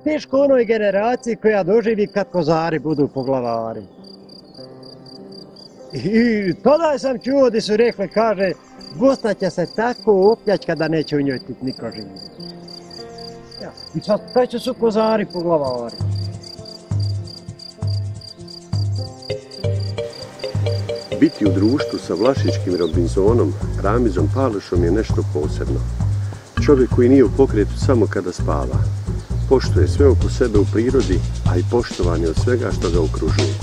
teško onoj generaciji koja doživi kad kozari budu poglavari. I tada sam čuo da su rekli, kaže, Bosna će se tako opljačka da neće u njoj niko živjeti. I sad kaj će su kozari poglavari? Biti u društvu sa Vlašićkim Robinzonom, Ramizom Palošom je nešto posebno. Čovjek koji nije u pokretu samo kada spava. Poštuje sve oko sebe u prirodi, a i poštovanje od svega što ga okružuje.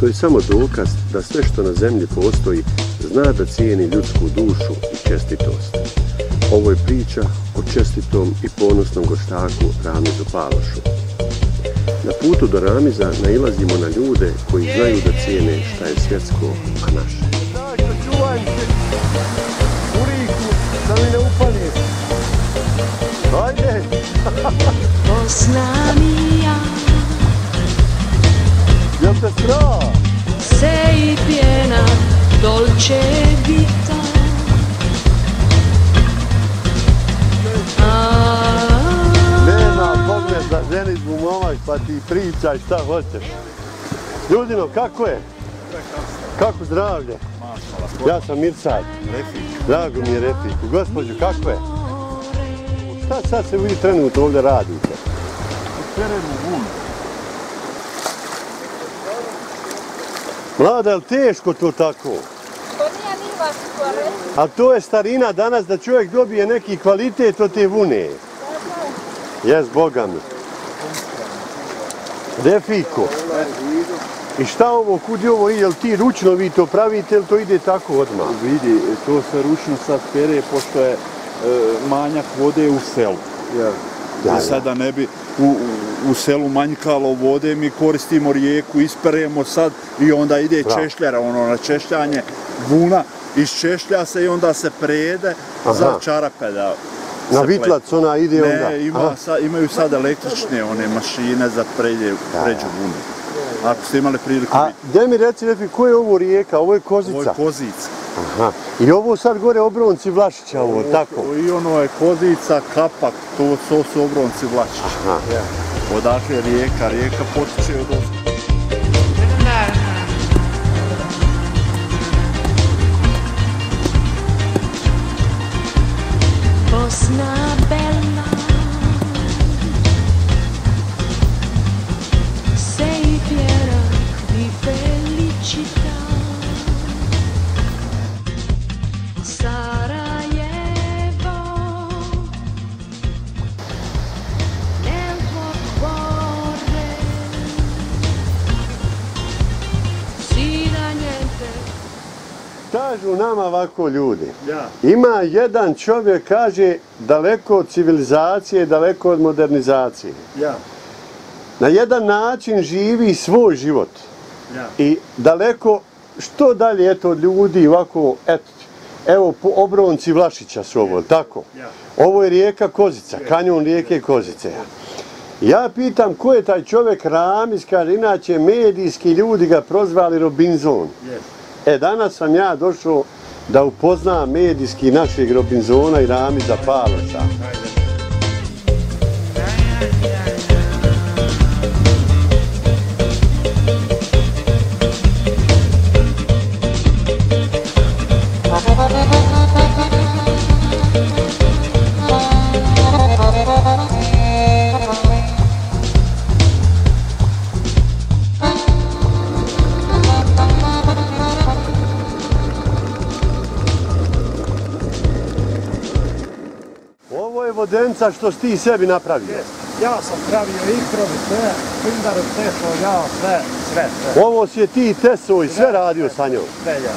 To je samo dokaz da sve što na zemlji postoji zna da cijeni ljudsku dušu i čestitost. Ovo je priča o čestitom i ponosnom gorštaku Ramizu Palošu. Na putu do Ramiza nailazimo na ljude koji znaju da cijene šta je svjetsko, a naše. Čuvaj se u riku, da mi ne upaneš. Ajde! Bosna mia, Jel te strah? sei piena dolce vita. Nema pogled za ženitbu momak pa ti pričaj šta hoćeš. Ljudino, kako je? Kako zdravlje? Ja sam Mirsad. Drago mi je Refiku. Gospođu, kako je? Šta sad se vi trenutno ovdje radite? Peremo vunu. Mlada, je li teško to tako? To nije ni vaš skore. A to je starina danas da čovjek dobije neki kvalitet od te vune. Jes, Boga mi. Refiko. I šta ovo, kud je ovo, jel ti ručno vi to pravite ili to ide tako odmah? Vidi, to se ručno sad pere pošto je manjak vode u selu. I sada ne bi u selu manjkalo vode, mi koristimo rijeku, isperemo sad i onda ide češljara, ono na češljanje vuna, iščešlja se i onda se prede za čarape da na vitlac ona ide onda? Ne, imaju sad električne one mašine za pređu vunu. Ako ste imali priliku vidjeti. A gdje mi reci, ko je ovo rijeka? Ovo je Kozica? Ovo je Kozica. Aha. I ovo sad gore obronci Vlašića, ovo, tako? I ono je Kozica, Kapak, to su obronci Vlašića. Odakle je rijeka potiče od ovdje. Bosna bella, sei piena di felicità. Sarajevo, nel tuo cuore, si da niente. Kažu nama ovako ljudi, ima jedan čovjek, kaže, daleko od civilizacije, daleko od modernizacije. Na jedan način živi svoj život. I daleko, što dalje eto, od ljudi ovako, evo obronci Vlašića su ovo, tako? Ovo je rijeka Kozica, kanjon rijeke Kozice. Ja pitam ko je taj čovjek Ramiz, kaže, inače medijski ljudi ga prozvali Robinzon. Danas sam ja došao da upoznam medijski našeg Robinzona i Ramiza Paloša. Vodenca što si ti sebi napravio? Ja sam pravio ikrovi, sve, šindaru, teso, ja, sve. Ovo si je ti teso i sve radio sa njom? Sve ja.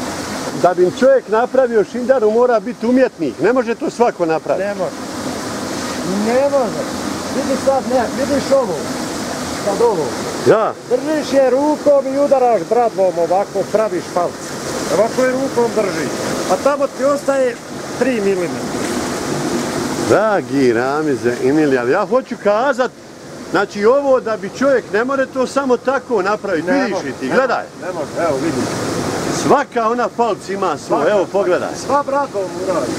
Da bi čovjek napravio šindaru mora biti umjetnik, ne može to svako napraviti. Ne može. Vidi sad, vidiš ovo, sad ovo. Ja. Držiš je rukom i udaraš bradvom ovako, praviš palce. Ovako je rukom držiš. A tamo ti ostaje 3 mm. Dragi Ramize i Milija, ja hoću kazat, znači ovo da bi čovjek ne more to samo tako napraviti, vidiš li ti, gledaj. Ne može, evo vidiš. Svaka ona palc ima svoj, evo pogledaj. Sva bradom uradi.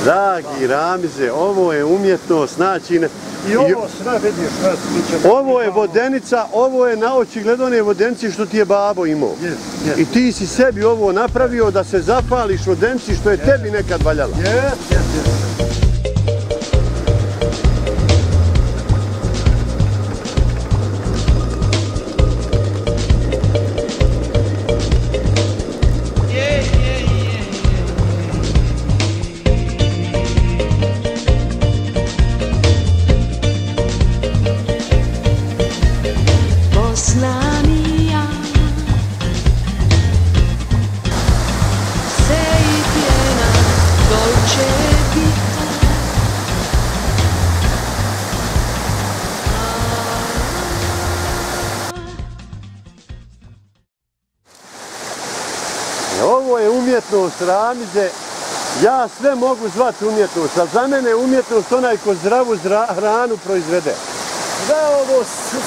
Dragi Ramize, ovo je umjetnost, znači I ovo sve vidiš, sve sličeno. Ovo je vodenica, ovo je na očigled one vodenice što ti je babo imao. I ti si sebi ovo napravio da se zapališ vodenici što je tebi nekad valjala. Ovo je umjetnost Ramize, ja sve mogu zvati umjetnost, ali za mene je umjetnost onaj ko zdravu hranu proizvede. Sve ovo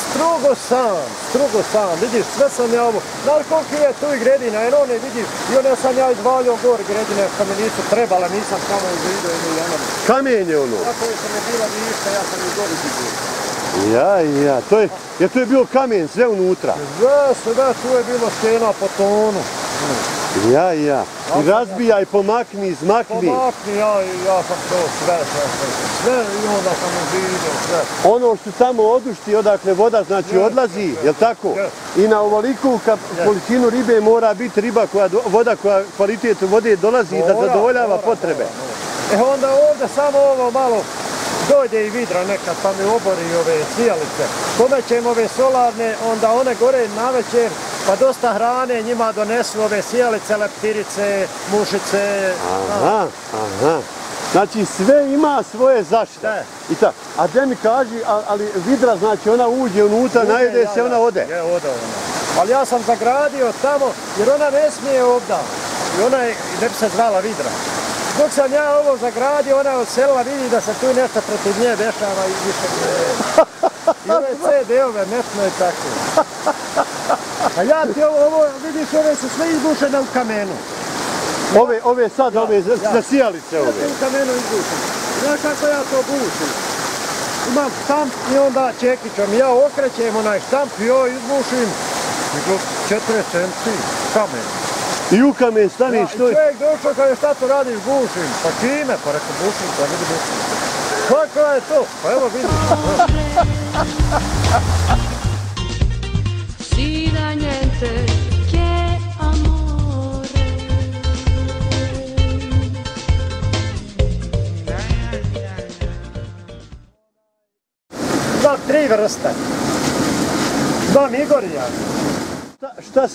strogo sam, vidiš, sve sam ja ovo, znaš koliko je tu i gredina, jer one vidiš, i one sam ja izvalio gori gredine, što mi nisu trebala, nisam samo izvidio ili ono. Kamen je ono. Tako je se ne bila ništa, ja sam i gori vidio. Ja, to je bio kamen, sve unutra. Sve, tu je bilo stena po tonu. Ja. I razbijaj, pomakni, izmakni. Pomakni, ja sam to sve i onda sam uvidio, sve. Ono što tamo odušti, odakle voda znači odlazi, jel tako? I na ovoliku količinu ribe mora biti riba voda koja kvalitetu vode dolazi da zadovoljava potrebe. Onda ovdje samo ovo malo dojde i vidra nekad pa mi obori ove sijalice. Kome ćemo ove solarne, onda one gore na večer, pa dosta hrane njima donesu ove sijalice, leptirice, mušice. Aha. Znači sve ima svoje zaštite. A gdje mi kaži, ali vidra znači ona uđe unutra, najede se, ona ode. Ode ona. Ali ja sam zagradio tamo jer ona ne smije ovdje. I ona ne bi se zvala vidra. Dok sam ja ovo zagradio, ona je odselila, vidi da se tu nešto protiv nje dešava i više ne. I ove CD-ove metno i tako. A ja ti ovo, vidiš, ove su sve izbušene u kamenu. Ove sad, ove za sijalice ove. Sve u kamenu izbušene. Znaš kako ja to bušim? Imam štamp i onda čekićom. Ja okrećem onaj štamp i ja izbušim 4 centi kamen. I u kamen staniš što je? I čovjek došao kaže šta to radiš, bušim. Pa čime? Pa rekao bušim, pa vidi bušim. Kako je to? Pa evo vidiš. Sì da niente che amore. Znam 3 vrste. Znam Igor i ja. Šta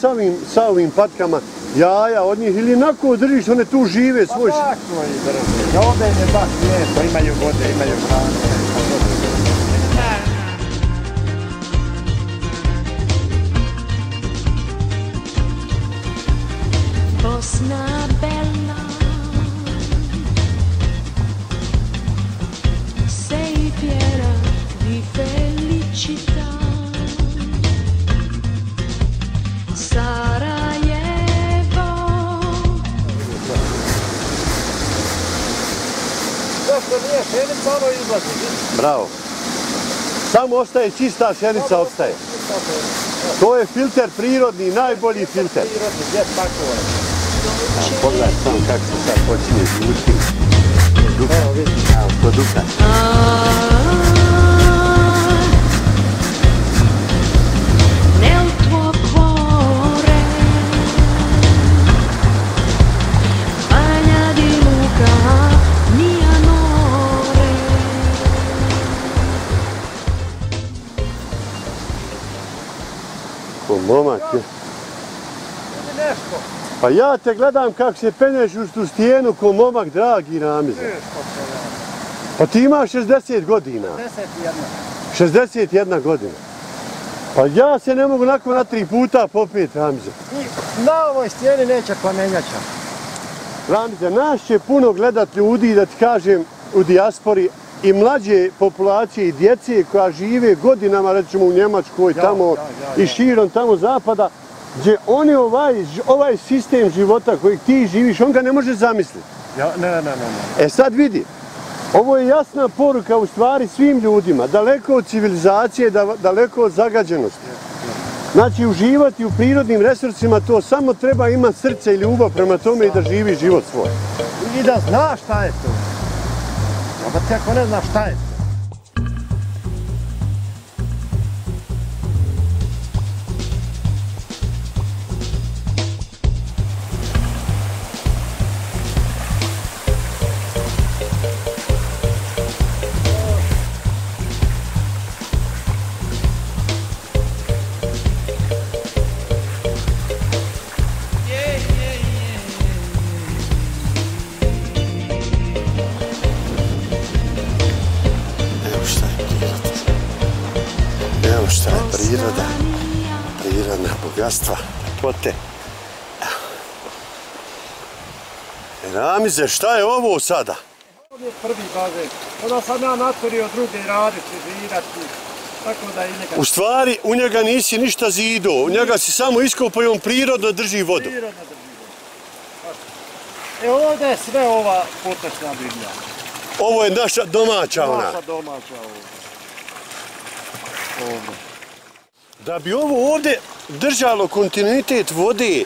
sa ovim patkama? Jaja od njih ili onako držiš, one tu žive svoj... Pa tako i drži. Ovdje im je baš lijepo, imaju vode, imaju hrane. Bosna bella, sei piena di felicità. Zašto nije pšenica, ono izlazi. Bravo. Samo ostaje čista pšenica, ostaje. To je filter prirodni, najbolji filter. Prirodni, gdje tako je. Pogledaj sam kako se sad počinje zvuči. Evo vidi. Evo, to duka. Momak je. Pa ja te gledam kako se penješ uz tu stijenu ko momak, dragi Ramize. Pa ti imaš 60 godina. 61 godina. Pa ja se ne mogu nakon na 3 puta popet, Ramize. Na ovoj stijeni neće plamenjača. Ramize, nas će puno gledat ljudi, da ti kažem, u dijaspori i mlađe populacije i djece koja žive godinama, recimo u Njemačkoj, tamo i širom tamo zapada, gdje oni ovaj sistem života kojeg ti živiš, on ga ne može zamisliti. Ne. E sad vidi, Ovo je jasna poruka u stvari svim ljudima, daleko od civilizacije, daleko od zagađenosti. Znači, uživati u prirodnim resursima, to samo treba imati srce i ljubav prema tome i da živi život svoj. I da zna šta je to. A ti ako ne znaš šta je to. Šta je priroda, prirodna bogatstva, ljepote. Ramize, šta je ovo sada? Ovo je prvi bazen. Onda sam ja natvorio druge raditi, zidati, tako da i nekad... U stvari, u njega nisi ništa zido, u njega si samo iskopao i on prirodno drži vodu. Prirodno drži vodu. Ovdje je sve ova potočna divlja. Ovo je naša domaća ona. Naša domaća ovdje. Da bi ovo ovdje držalo kontinuitet vode,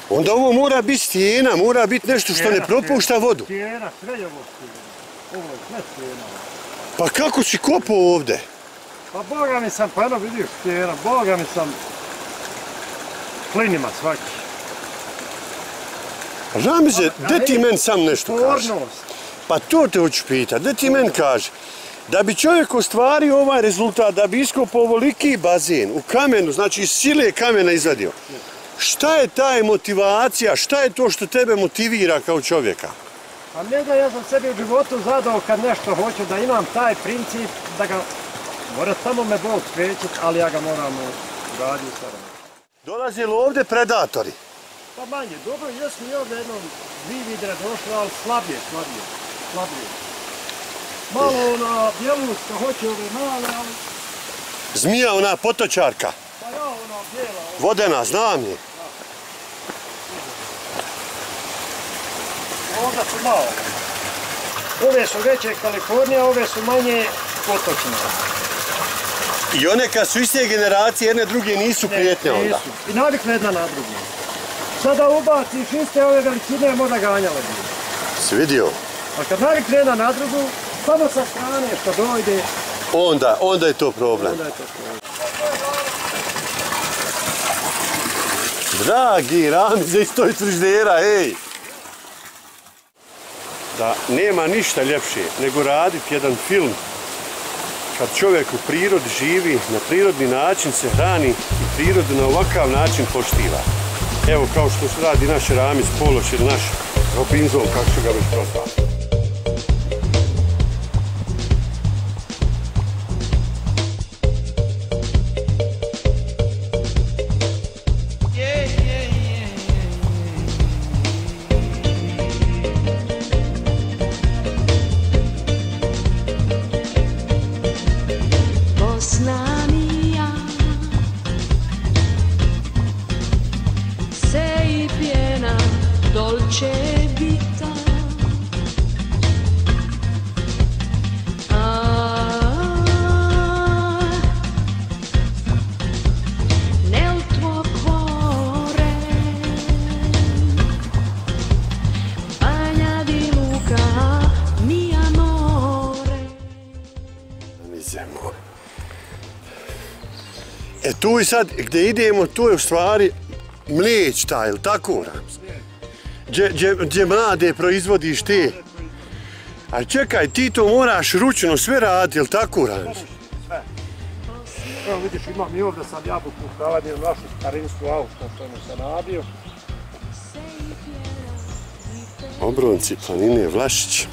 onda ovo mora biti stijena, mora biti nešto što ne propušta vodu. Stijena, sve je ovo stijena. Ovo je sve stijena. Pa kako si kopao ovdje? Pa Boga mi sam, pa jedno vidiš stijena, Boga mi sam klinima svaki. Ramize, gdje ti meni sam nešto kaže? Spornost. Pa to te hoću pitati, gdje ti meni kaže? Da bi čovjek ostvario ovaj rezultat, da bi iskopao ovoliki bazen u kamenu, znači iz sile kamena izvadio, šta je ta motivacija, šta je to što tebe motivira kao čovjeka? A ne da ja sam sebi u životu zadao kad nešto hoću, da imam taj princip, da ga mora samo me Bog spriječiti, ali ja ga moram uraditi sada. Dolaze li ovdje predatori? Pa manje, dobro, jesmo i ovdje jednom 2 vidre došli, ali slabije. Malo ona bjeluska, hoće ove male, ali... Zmija, ona potočarka. Pa ja, ona bijela. Vodena, znam je. Ovdje su malo. Ove su veće Kalifornije, ove su manje potočne. I one kad su iste generacije, jedne druge nisu prijetne onda. Nisu. I navikne jedna na drugu. Sada ubaciš iste ove veličine, možda ganjale bi. Si vidio? A kad navikne jedna na drugu, samo sa strane što dojde... Onda je to problem. Dragi Ramize iz toj frižidera, ej! Da nema ništa ljepše nego raditi jedan film kad čovjek u prirodi živi, na prirodni način se hrani i prirodu na ovakav način poštiva. Evo kao što se radi naš Ramiz Pološ ili naš Robinzon, kako su ga već prozvali. Bosna mia, sei piena, dolce vita. Nel tuo cuore, bagna di Luca, mio amore. Mizemo. E tu i sad, gdje idemo, tu je u stvari mlijeć taj, ili tako, Ramiz? Gdje mlade proizvodiš te. A čekaj, ti to moraš ručno sve raditi, ili tako, Ramiz? Sve. Evo vidiš, imam i ovdje sam jabuku navadio našu starinsku auto što mi se nabio. Obronci planine Vlašić.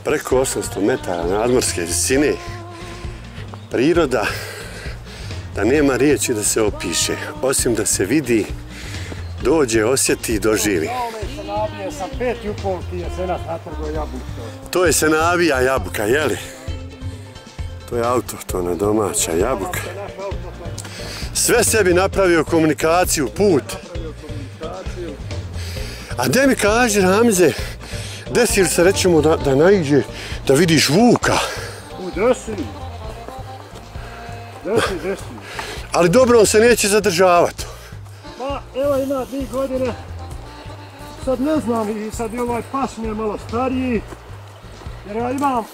Preko 800 metara nadmorske visine. Priroda, da nema riječi da se opiše, osim da se vidi, dođe, osjeti i doživi. Nabije sam 5,5 jesenas natrgo jabuku. To je Senavija jabuka, jeli? To je autohtona domaća jabuka. Sve sebi napravio komunikaciju, put. A gdje mi kaže, Ramize, desi li se rećemo da naiđe, da vidiš vuka? Desi. Ali dobro, on se neće zadržavati. Pa, evo ima 2 godine. Sad ne znam, i sad je ovaj pas mi je malo stariji. Jer ja imam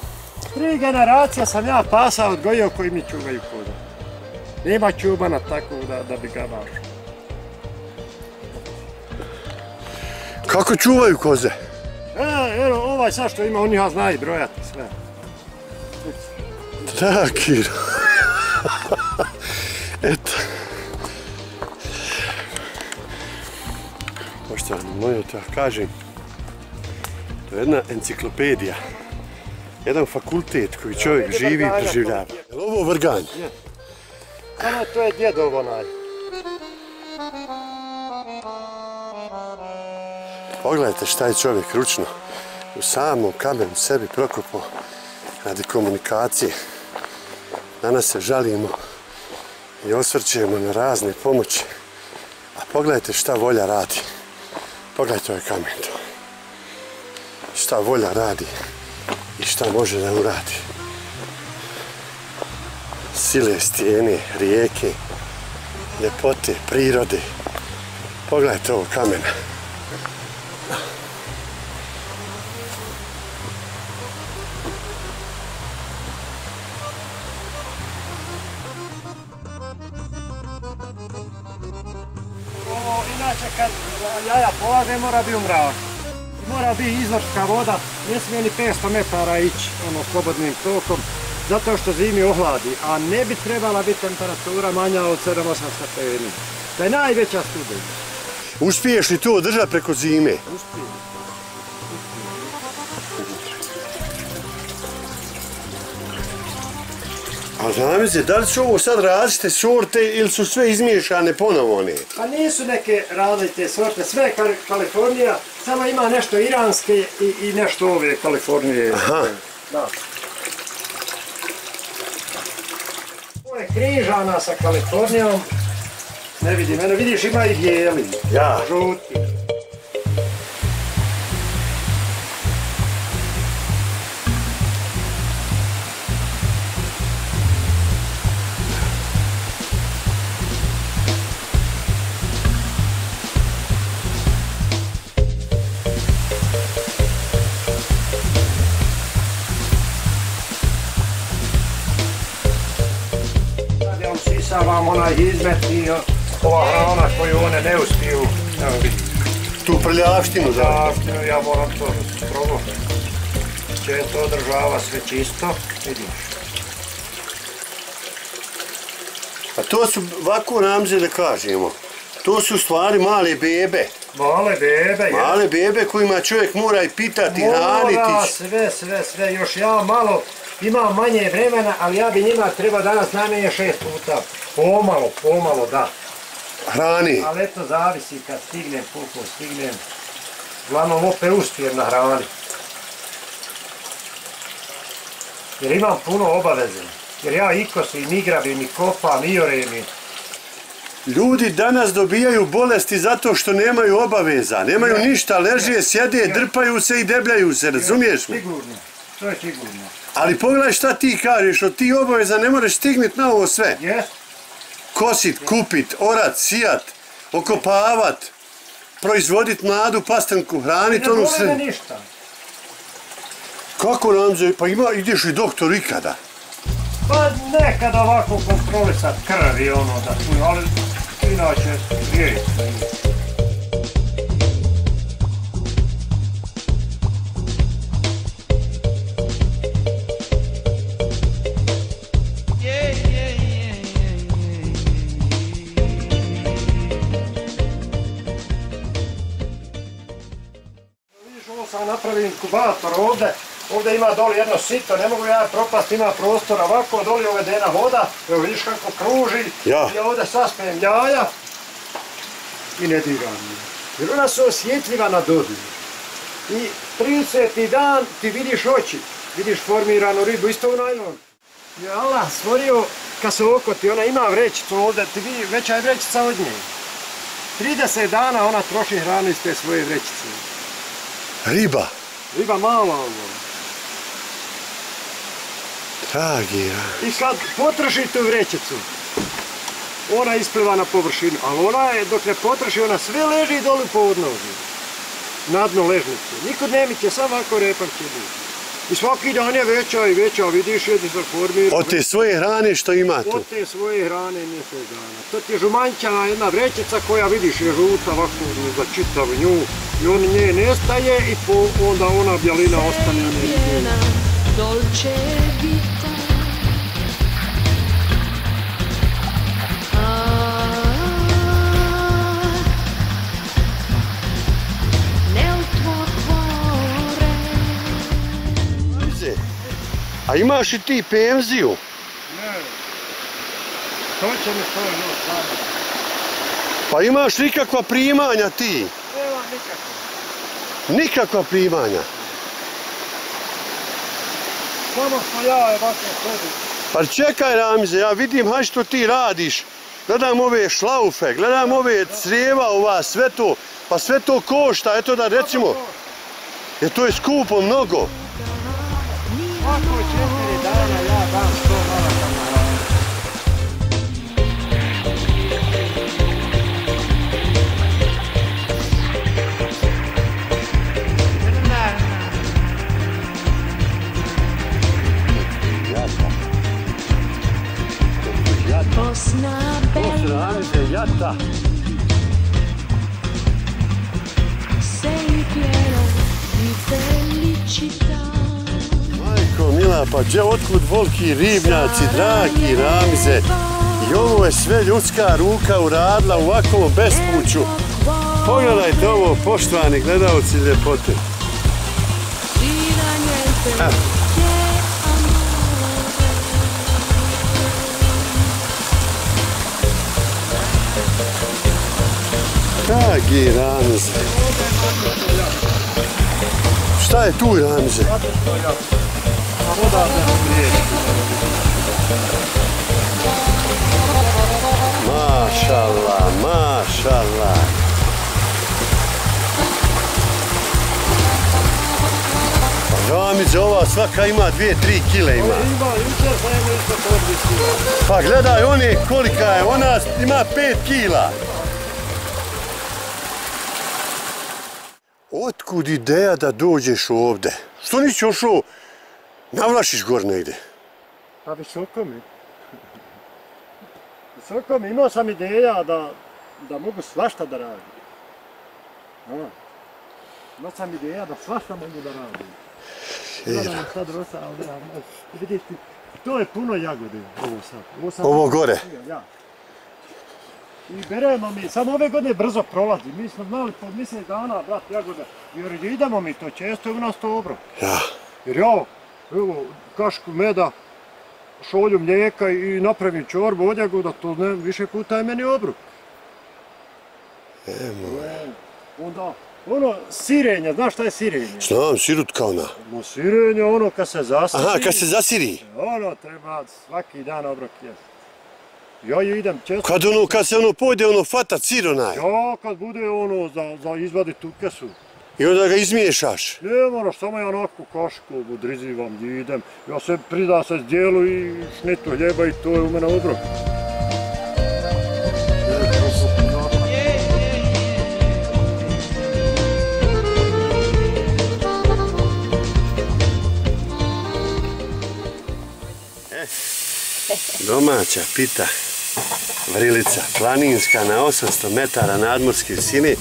3 generacije sam ja pasa odgojio koji mi čuvaju koza. Nema čubana tako da bi ga baš. Kako čuvaju koze? Evo ovaj sad što ima, on ja zna i brojati sve. Taki. Eto. Poštovani moji, to kažem, to je jedna enciklopedija. Jedan fakultet koji čovjek živi i preživljava. Je li ovo vrganj? Je. Samo to je djedov onaj. Pogledajte šta je čovjek ručno u samom kamenu sebi prokopao radi komunikacije. Danas se žalimo i osvrćemo na razne pomoći. A pogledajte šta volja radi. Pogledajte ovaj kamen to. Šta volja radi i šta može da uradi. Sile stijene, rijeke, ljepote, prirode. Pogledajte ovo kamena. Inače kad jaja polaže mora biti u mraku. Mora biti izvorska voda, ne smije ni 500 metara ići slobodnim tokom, zato što zimi ohladi, a ne bi trebala biti temperatura manja od 7-8 stepeni. To je najveća studija. Uspiješ li to održati preko zime? Uspijem. A zamislite, da li su ovo sad različite sorte ili su sve izmiješane ponovo one? Pa nisu neke različite sorte, sve je Kalifornija, samo ima nešto iranske i nešto ove Kalifornije. Aha. Da. Ovo je križana sa Kalifornijom. Ne vidim, eno vidiš ima i bijeli, Ja. žuti. Sad vam onaj izmet i ova hrana koju one ne uspiju. Evo vidite. Tu prljavštinu da. Prljavštinu, ja moram to strogo. Će to održava sve čisto, vidiš. A to su, ovako Ramze da kažemo, to su stvari male bebe. Male bebe, je. Male bebe kojima čovjek mora i pitati, hraniti. Mora, sve. Još ja malo imam manje vremena, ali ja bi njima treba danas najmanje 6 puta. Pomalo, da. Hrani. Ali eto, zavisi kad stignem, koliko stignem. Uglavnom opet uspijem na hrani. Jer imam puno obaveze. Jer ja i kosim, i grabim, i kopam, i orem. Ljudi danas dobijaju bolesti zato što nemaju obaveza. Nemaju ništa, leže, sjede, drpaju se i debljaju se, razumiješ mi? Sigurno, to je sigurno. Ali pogledaj šta ti kažeš, od ti obaveza ne možeš stigniti na ovo sve. Jes. Kosit, kupit, orat, sijat, okopavat, proizvodit mladu pastanku, hranit onu sve. Ne vole me ništa. Kako Ramze, pa ideš li doktor ikada? Pa nekad ovako kontrolisat krv i ono da tu, ali inače rijetko. Vidiš, ovo sam napravio inkubator ovdje. Ovdje ima doli jedno sito, ne mogu ja propast, ima prostora ovako, doli je uvedena voda, evo vidiš kako kruži, Ja. ja ovdje saspijem jaja i ne diram. Jer ona su osjetljiva na dodir. I 30. dan ti vidiš oči, vidiš formiranu ribu, isto u najlon. I Allah stvorio, kad se okoti, ona ima vrećicu ovdje, ti vidi, veća je vrećica od nje. 30 dana ona troši hranu iz te svoje vrećice. Riba? Riba mala ovo. Dragi, ja. I kad potroši tu vrećicu, ona ispliva na površinu, ali ona je, dok ne potroši, ona sve leži dolu po odnožju. Na dno ležnice. Nikud ne miće, samo ovako repak će biti. I svaki dan je veća i veća, vidiš, jedi se formira. Od te svoje hrane što ima tu? Od te svoje hrane mjesec dana. To ti je žumanjčana jedna vrećica koja, vidiš, je žuta ovako za čitav nju. I on nje nestaje i onda ona bjelina ostane na nje. Dolce vita. Nel tuo cuore. A imaš i ti penziju? Ne. To će mi to još sada. Pa imaš nikakva primanja ti? Nema nikakva. Nikakva primanja? Samo što ja je ovako sebi. Pa čekaj Ramize, ja vidim haj što ti radiš. Gledam ove šlaufe, gledam ove crijeva ova, sve to. Pa sve to košta, eto da recimo. Jer to je skupo mnogo. Ovako 4 dana ja dam 100 maraka na radu. Bosna bella, Ramize, jata. sei pieno di felicità. Majko mila, pa gdje otkud volki ribnjaci, dragi Ramize. I ovo je sve ljudska ruka uradila u ovakvom bespuću. Pogledajte ovo, poštovani gledalci ljepote. Dragi Ramize. Šta je tu Ramize? Mašallah, mašallah. Ramize, ova svaka ima 2-3 kile ima. Pa gledaj one kolika je, ona ima 5 kila. Otkud ideja da dođeš ovdje? Što nisi ošao na Vlašić gor negdje? Pa visoko mi. Visoko mi, imao sam ideja da mogu svašta da radim. Imao sam ideja da svašta mogu da radim. Gledamo sad rosa, vidite, to je puno jagode, ovo sad. Ovo gore? Ja. I beremo mi, samo ove godine brzo prolazi, mi smo znali po mjesec dana, brat, jagode, jer idemo mi to često u nas to obro. Ja. Jer ja, evo, kašku meda, šolju mlijeka i napravim čorbu od jagoda, to ne, više puta je meni obrok. Onda, ono, sirenje, znaš šta je sirenje? Znam, sirutka ona. No, sirenje, ono kad se zasiri. Aha, kad se zasiri. Ono treba svaki dan obrok jesti. Ja idem često. Kad se ono pojde, ono fatat sir onaj. Ja, kad bude ono za izvadit tu kesu. I onda ga izmiješaš. Ne moraš, samo ja onako kašku odrizivam i idem. Ja se prida se zdjelu i šnitu hljeba i to je u mene obrok. Domaća pita, vrilica, planinska na 800 metara nadmorske visine.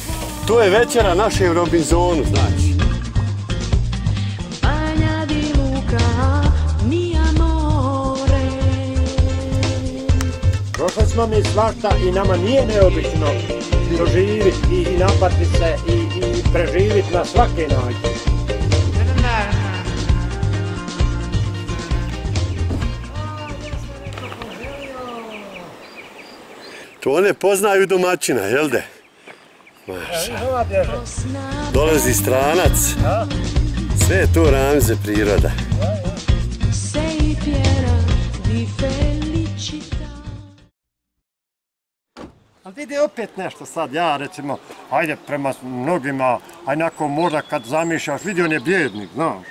To je večera naše u Robinzonu, znači. Bagna di Luca, mi amore. Prošli smo mi svašta i nama nije neobično doživjeti i napati se i preživjeti na svake način. To one poznaju domaćina, jel de? Maša. Dolazi stranac. Sve je to Ramize priroda. Sei piena di felicità. Ali vidi opet nešto sad, ja recimo, hajde prema mnogima, onako možda kad zamišljaš, vidi on je bjednik, znaš.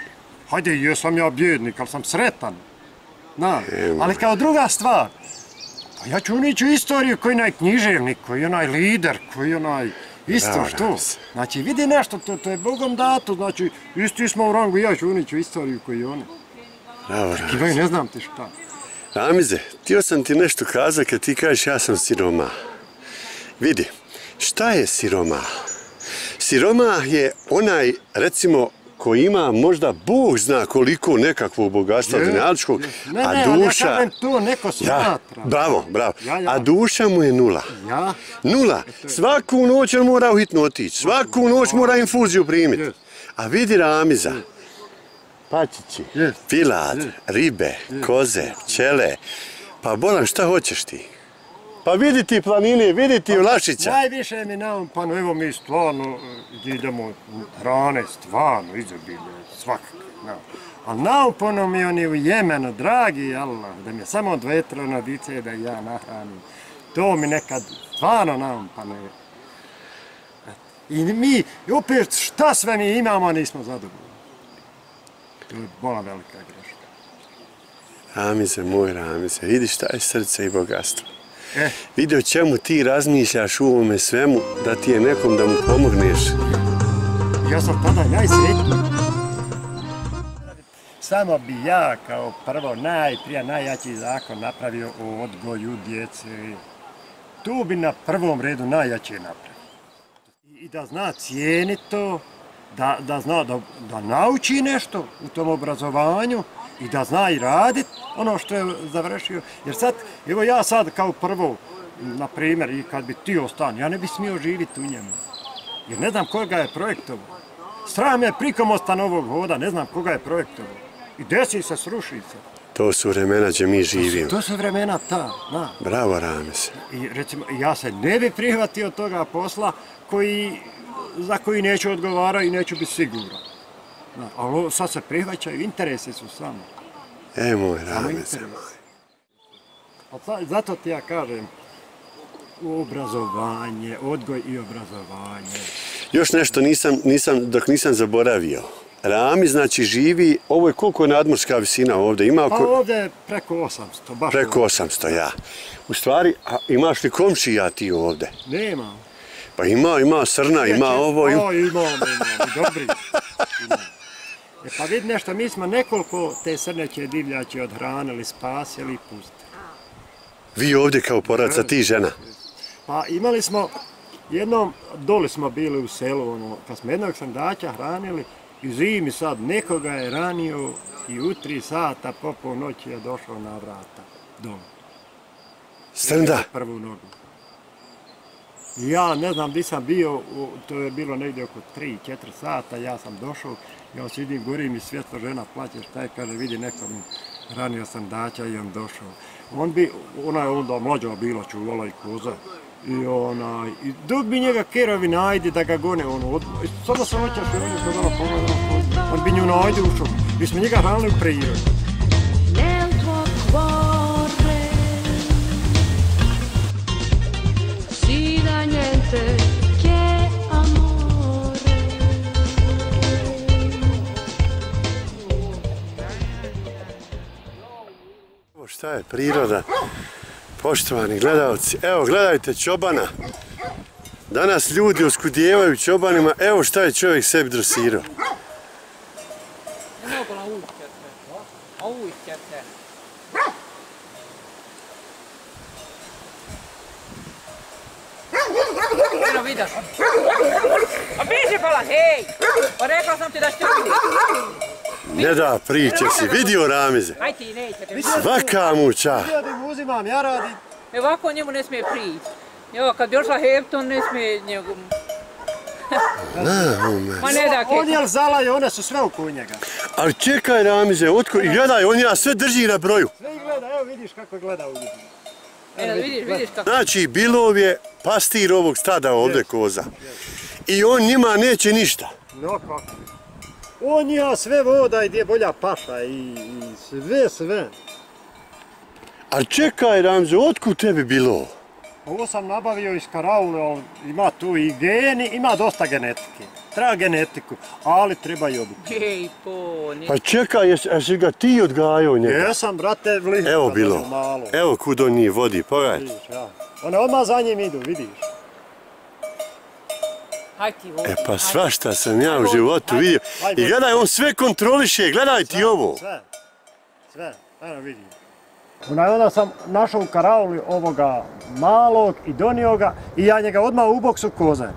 Hajde, jesam ja bjednik, ali sam sretan. Znaš, ali kao druga stvar, pa ja ću unići u istoriju koji je onaj književnik, koji je onaj lider, koji je onaj isto što. Znači, vidi nešto, to je Bogom dato, znači, isti smo u rangu, ja ću unići u istoriju koji je oni. Bravo, Ramize. Ne znam ti šta. Ramize, htio sam ti nešto kazati kad ti kažeš ja sam siromah. Vidi, šta je siromah? Siromah je onaj, recimo, koji ima možda Bog zna koliko nekakvog bogatstva dunjalučkog, a duša... Ja to neko smatra. Bravo. A duša mu je nula. Nula. Svaku noć on mora uhitno otići, svaku noć mora infuziju primiti. A vidi Ramiza, pačići, pilad, ribe, koze, pčele, pa bolam šta hoćeš ti? Pa vidi ti planine, vidi ti Vlašića. Najviše mi naumpano, evo mi stvarno idemo hrane, stvarno izobilje, svakako. Ali naumpano mi oni u Jemenu, dragi Allah, da mi je samo 2-3 dice da ja nahranim. To mi nekad stvarno naumpano je. I mi, opet šta sve mi imamo, nismo zadovoljni. To je bola velika greška. Ramize, moj Ramize, vidi šta je srce i bogatstvo. Vidi o čemu ti razmišljaš u ovome svemu, da ti je nekom da mu pomogneš. Ja sam tada najsretniji. Samo bi ja kao prvo najjači zakon napravio o odgoju djece. Tu bi na prvom redu najjače napravio. I da zna cijeniti to, da zna da nauči nešto u tom obrazovanju, i da zna i raditi ono što je završio. Jer sad, evo ja sad kao prvo, na primjer, i kad bi ti ostan, ja ne bi smio živjeti u njemu. Jer ne znam koga je projektovao. Strah me je prikomosta Novog Hoda, ne znam koga je projektovao. I desi se, sruši se. To su vremena gdje mi živimo. To su vremena ta, da. Bravo, Ramiz. I recimo, ja se ne bi prihvatio toga posla za koji neću odgovarati i neću biti siguran. Ali sad se prihvaćaju, interesi su samo. Moj Ramize. Zato ti ja kažem, obrazovanje, odgoj i obrazovanje. Još nešto dok nisam zaboravio. Ramiz, znači, živi, ovo je koliko je nadmorska visina ovdje? Pa ovdje je preko 800, baš. Preko 800, ja. U stvari, imaš li komšija ti ovdje? Nema. Pa ima srna, ima ovo. Imam, dobri. Pa vidi nešto, mi smo nekoliko te srneće divljače odhranili, spasili i pustili. Vi ovdje kao porodica, ti žena? Pa imali smo, jednom, doli smo bili u selu, kad smo jednog srndača hranili, i zimi sad, nekoga je ranio i u 3 sata po polnoći je došao na vrata doma. Srnda? Prvu nogu. Ja ne znam gdje sam bio, to je bilo negdje oko 3-4 sata, ja sam došao, ja vidim, gori mi svjetlo, žena plaće, šta je, kaže, vidi, nekom ranio srndača i on došao. Ona je onda mlađa bila, čuvala i koza. I dok bi njega kerovi najdi da ga gone, samo sam oćaš i on je kodala pogledala, on bi nju najdi ušao. Mi smo njega hranili u prirodi. Šta je priroda? Poštovani gledalci, evo gledajte čobana. Danas ljudi oskudijevaju čobanima, evo šta je čovjek sebi dresirao. Ne mogu na ujćete. A ujćete. Eno vidaš. A biži bola, hej! Pa rekla sam ti da ću vidjeti. Ne da priče si, vidio Ramize. Aj ti nećete. Svaka mu čast. Ja da mu uzimam, ja radim. Ovako njemu ne smije prići. Evo, kad bi došla Hepton, ne smije njegu... Ma ne da On je zalaj, one su sve oko njega. Ali čekaj Ramize, i gledaj, on ja sve drži na broju. Sve ih gleda, evo vidiš kako gleda u njih. Vidiš kako. Znači, Bilov je pastir ovog stada ovdje koza. I on njima neće ništa. No kako. On ja sve voda i gdje bolja paša i sve. Ali čekaj Ramize, otkud tebi Bilov? Ovo sam nabavio iz karaule, ali ima tu i geni, ima dosta genetike. Treba genetiku, ali treba i obuku. Ej, Poni. Pa čekaj, jesi ga ti odgajao njega? Jesam, brate, vliho. Evo bilo, evo kud on njih vodi, pogledajte. Vidiš, ja. One odmah za njim idu, vidiš. Haj ti vodi. Pa svašta sam ja u životu vidio. I gledaj, on sve kontroliše, gledaj ti ovo. Sve, eno vidim. Onda sam našao u karauli ovoga malog i donio ga i ja njega odmah u boksu koze.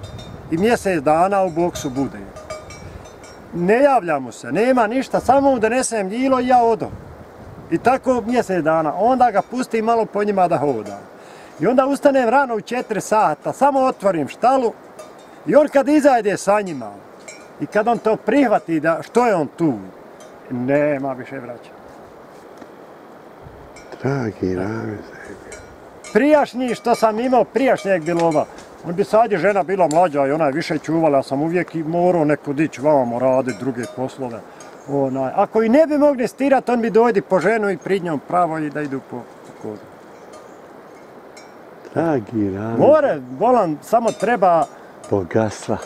I mjesec dana u boksu bude. Ne javlja mu se, nema ništa, samo mu donesem ljilo i ja odom. I tako mjesec dana, onda ga pustim malo po njima da hoda. I onda ustanem rano u 4 sata, samo otvorim štalu i on kad izajde sa njima i kad on to prihvati da što je on tu, nema više vraća. Dragi Ramiz. Prijašnji što sam imao, prijašnjeg bilova, on bi sad je žena bila mlađa i ona je više čuvala, ja sam uvijek morao neko dići vamo raditi druge poslove. Ako i ne bi mogli stirati, on bi dojdi po ženu i prid njom pravo i da idu po kodu. Dragi Ramiz. More, volan, samo treba... Bogatstva.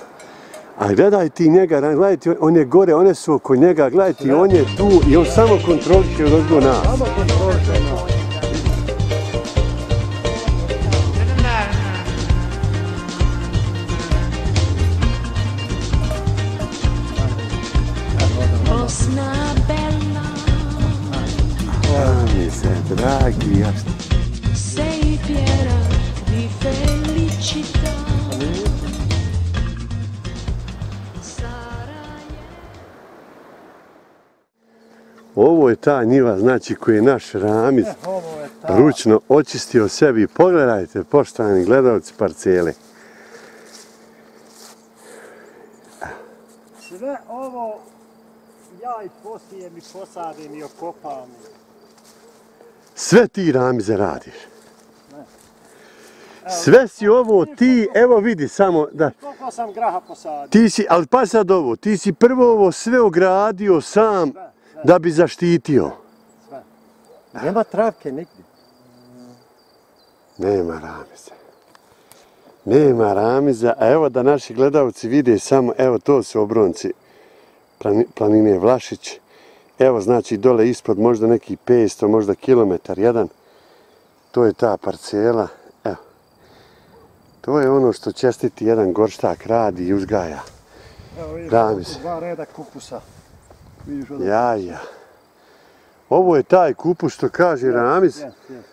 A gledaj ti njega, gledaj ti, on je gore, one su oko njega, gledaj ti, on je tu i on samo kontroliše odozgo nas. Samo kontroliše nas. Dragi, jasno. Sei piena di felicità. Ovo je ta njiva, znači, koji je naš Ramiz ručno očistio sebi. Pogledajte, poštovani gledalci, parcele. Sve ovo ja i posijem i posadim i okopam. Sve ti, Ramize, radiš. Sve si ovo ti, evo vidi samo da... Koliko sam graha posadio. Ti si, ali pa sad ovo, ti si prvo ovo sve ogradio sam da bi zaštitio. Sve. Nema travke nigdje. Nema Ramiza. Nema Ramiza, a evo da naši gledalci vide samo, evo to su obronci planine Vlašić. Evo znači dole ispod možda neki 500, možda kilometar jedan. To je ta parcela. Evo. To je ono što čestiti jedan gorštak radi i uzgaja. Evo vidiš, Ramiz. 2 reda kupusa. Ja. Ovo je taj kupus što kaže Ramiz.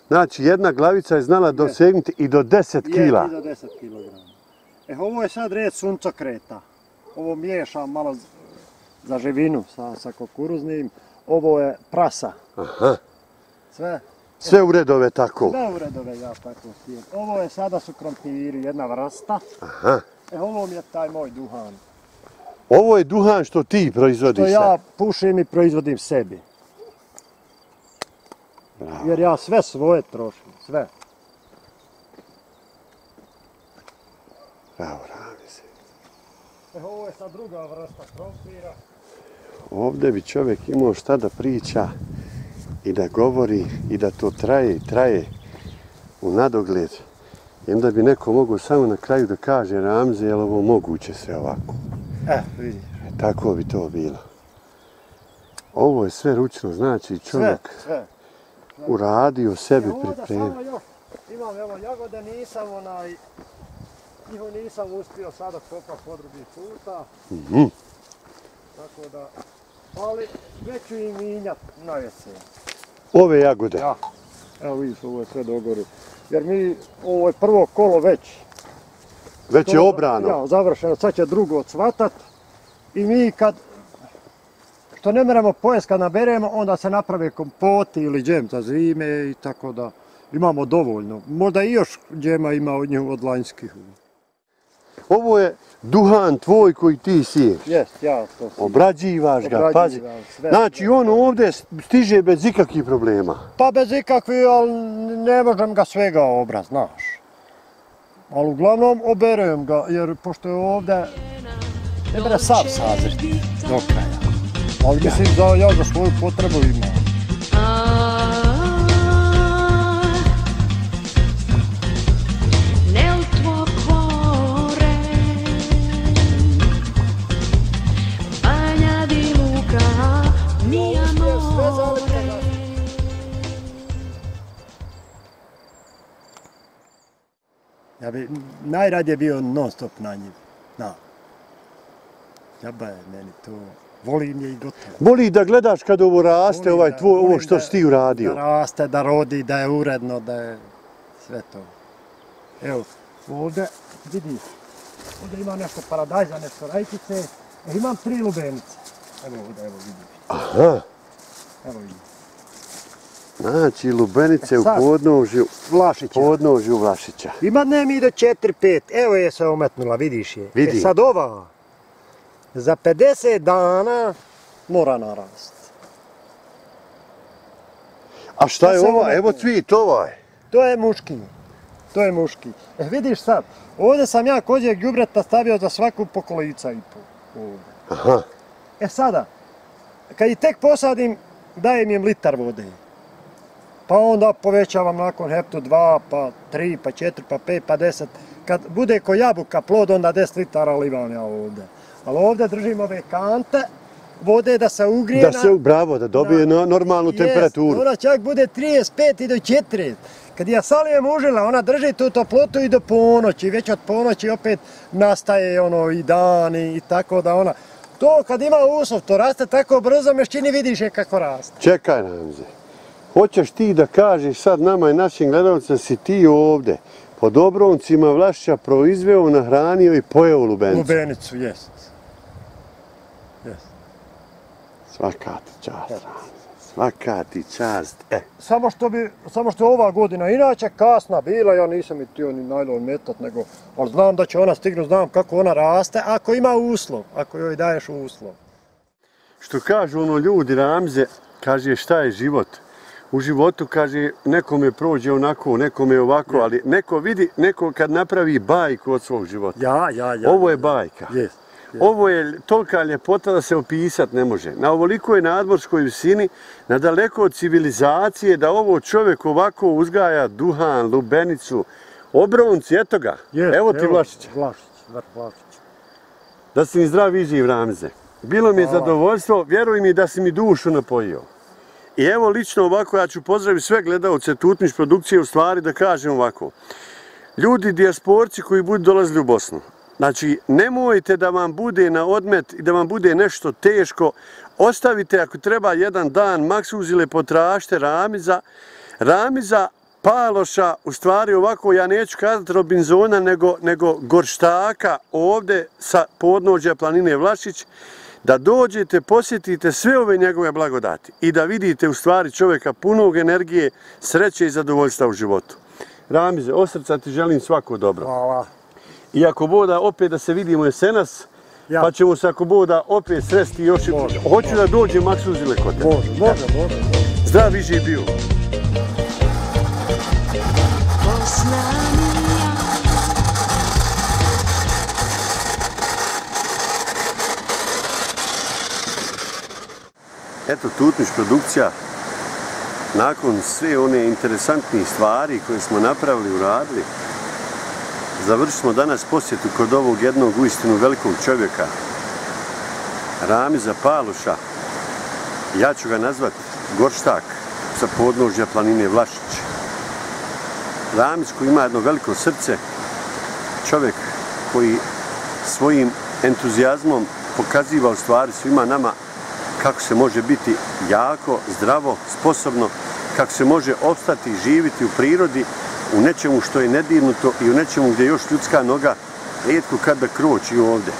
Znači jedna glavica je znala dosegnuti i do 10 kila. I do 10 kilograma. Ovo je sad red suncokreta. Ovo miješam malo za živinu sa kukuruznim. Ovo je prasa. Aha. Sve u redove tako? Sve u redove, ja tako stijem. Ovo je sada su krompiri, jedna vrsta. Aha. Ovo mi je taj moj duhan. Ovo je duhan što ti proizvodiš? Što ja pušim i proizvodim sebi. Bravo. Jer ja sve svoje trošim, sve. Bravo, Ramize. Ovo je sad druga vrsta krompira. Ovdje bi čovjek imao šta da priča i da govori i da to traje u nadogled. I onda bi neko mogao samo na kraju da kaže Ramize, je li ovo moguće sve ovako? Vidiš. Tako bi to bilo. Ovo je sve ručno, znači čovjek uradio sebi pripremio. Ovdje samo još imam, evo, jagode nisam uspio sada kopati po drugi puta. Tako da, ali već ću im minjat na jesen. Ove jagode? Ja. Evo vidiš, ovo je sve dogori. Jer ovo je prvo kolo već. Već je obrano? Ja, završeno, sad će drugo cvatat. I mi što ne moramo pojest kad naberemo, onda se naprave kompoti ili džem za zime i tako da imamo dovoljno. Možda i još džema ima od njih od lanjskih. Ovo je duhan tvoj koji ti siješ? Jest, ja to sijem. Obrađivaš ga, pazi. Znači on ovdje stiže bez ikakvih problema? Pa bez ikakvih, ali ne možem ga svega obrat, znaš. Ali uglavnom oberem ga, jer pošto je ovdje ne mre sav sazriti do kraja. Ali mislim da ja za svoju potrebu imam. najradije bio non stop na njim. Da. Džaba je meni to. Volim je i gotovo. Voli da gledaš kad ovo raste, ovo što si ti uradio. Da raste, da rodi, da je uredno, da je sve to. Evo, ovdje, vidiš, ovdje ima nešto paradajza, nešto rajčice, imam 3 lubenice. Evo ovdje, evo vidiš. Aha. Evo vidiš. Znači, lubenice u podnožju Vlašića. Ima dnem ide 4-5, evo je se ometnula, vidiš je. Vidim. Sad ova, za 50 dana mora narast. A šta je ova? Evo cvit ovaj. To je muški. To je muški. Vidiš sad, ovdje sam ja kođeg đubreta stavio za svaku po kolica i po. Aha. Sada, kad ih tek posadim, dajem im litar vode. Pa onda povećavam nakon hektu 2, pa 3, pa 4, pa 5, pa 10. Kad bude ko jabuka plod, onda 10 litara livam ja ovdje. Ali ovdje držim ove kante vode da se ugrije. Bravo, da dobije normalnu temperaturu. Ona čak bude 35 i do 40. Kad ja salijem užila, ona drži tu toplotu i do ponoći. Već od ponoći opet nastaje i dan i tako da ona... To kad ima uslov, to raste tako brzo, mešćini vidiš je kako raste. Čekaj, Ramze. Hoćeš ti da kažeš sad nama i našim gledalcima si ti ovdje pod obroncima Vlašića proizveo, nahranio i pojeo lubenicu? Lubenicu, jest. Svaka ti čast, Ramze. Svaka ti čast. Samo što ova godina inače kasna bila, ja nisam i tio ni najlon metat, ali znam da će ona stignu, znam kako ona raste, ako ima uslov, ako joj daješ uslov. Što kažu ljudi, Ramze, kaže šta je život? U životu, kaže, nekome prođe onako, nekome ovako, ali neko vidi, neko kad napravi bajku od svog života. Ovo je bajka. Ovo je tolika ljepota da se opisat ne može. Na ovolikoj nadmorskoj visini, na daleko od civilizacije, da ovo čovjek ovako uzgaja duhan, lubenicu, obronci, eto ga. Evo ti Vlašića. Vlašić. Da si mi zdrav i živ, Ramze. Bilo mi je zadovoljstvo, vjeruj mi da si mi dušu napojio. I evo lično ovako, ja ću pozdraviti sve gledalce Tutmiš produkcije, u stvari da kažem ovako. Ljudi, dijasporci koji budu dolazili u Bosnu, znači nemojte da vam bude na odmet i da vam bude nešto teško, ostavite ako treba jedan dan, maks uzile potražite Ramiza, Paloša, u stvari ovako, ja neću kazati Robinzona, nego Gorštaka ovdje sa podnožja planine Vlašić, da dođete, posjetite sve ove njegove blagodati i da vidite u stvari čovjeka punog energije, sreće i zadovoljstva u životu. Ramize, od srca ti želim svako dobro. Hvala. I ako Boda opet da se vidimo jesenas, pa ćemo se ako Boda opet sresti još i... Hoću da dođe Maksuzile kod tebe. Može. Zdrav i živ bio. Eto, Tutmiš produkcija, nakon sve one interesantnih stvari koje smo napravili, uradili, završili smo danas posjetu kod ovog jednog uistinu velikog čovjeka, Ramiza Paloša. Ja ću ga nazvati Gorštak sa podnožja planine Vlašić. Ramiz koji ima jedno veliko srce, čovjek koji svojim entuzijazmom pokaziva u stvari svima nama kako se može biti jako, zdravo, sposobno, kako se može opstati i živjeti u prirodi, u nečemu što je nedirnuto i u nečemu gdje još ljudska noga rijetko kada kroči ovdje.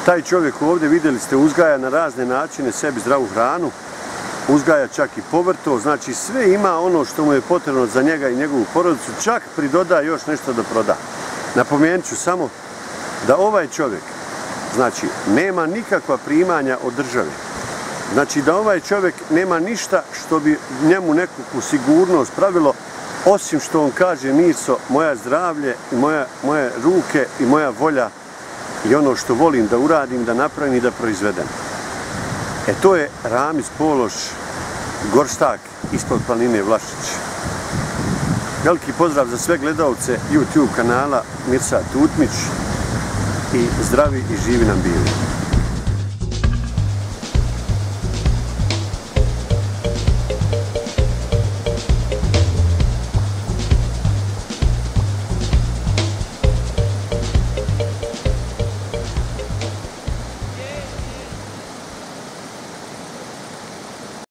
Taj čovjek ovdje, vidjeli ste, uzgaja na razne načine sebi zdravu hranu, uzgaja čak i povrto, znači sve ima ono što mu je potrebno za njega i njegovu porodicu, čak pridoda još nešto da proda. Napomenut ću samo da ovaj čovjek, znači, nema nikakva primanja od države. Znači da ovaj čovjek nema ništa što bi njemu nekakvu sigurnost pravilo, osim što on kaže: Mirso, moja zdravlje, moje ruke i moja volja i ono što volim da uradim, da napravim i da proizvedem. To je Ramiz Pološ, Gorštak ispod planine Vlašić. Veliki pozdrav za sve gledalce YouTube kanala Mirsa Tutmić i zdravi i živi nam bili.